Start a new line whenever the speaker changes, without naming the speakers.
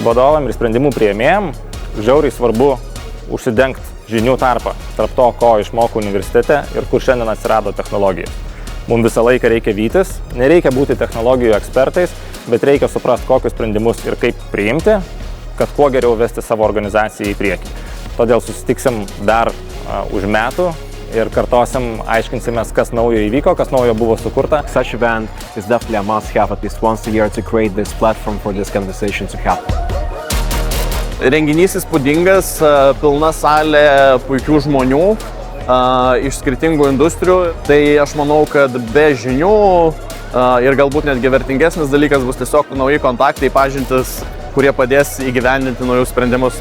vadovam ir sprendimų priėmėjam žiauriai svarbu užsidengti žinių tarpą tarp to, ko išmoko universitete ir kur šiandien atsirado technologijos. Mums visą laiką reikia vytis, nereikia būti technologijų ekspertais, bet reikia suprasti, kokius sprendimus ir kaip priimti, kad kuo geriau vesti savo organizaciją į priekį. Todėl susitiksim dar už metų ir kartosim, aiškinsimės, kas naujo įvyko, kas naujo buvo sukurta.
Such event is definitely a must-have at least once a year to create this platform for this conversation to happen.
Renginys įspūdingas, pilna salė puikių žmonių iš skirtingų industrijų. Tai aš manau, kad be žinių ir galbūt netgi vertingesnis dalykas bus tiesiog nauji kontaktai, pažintis, kurie padės įgyvendinti naujus sprendimus.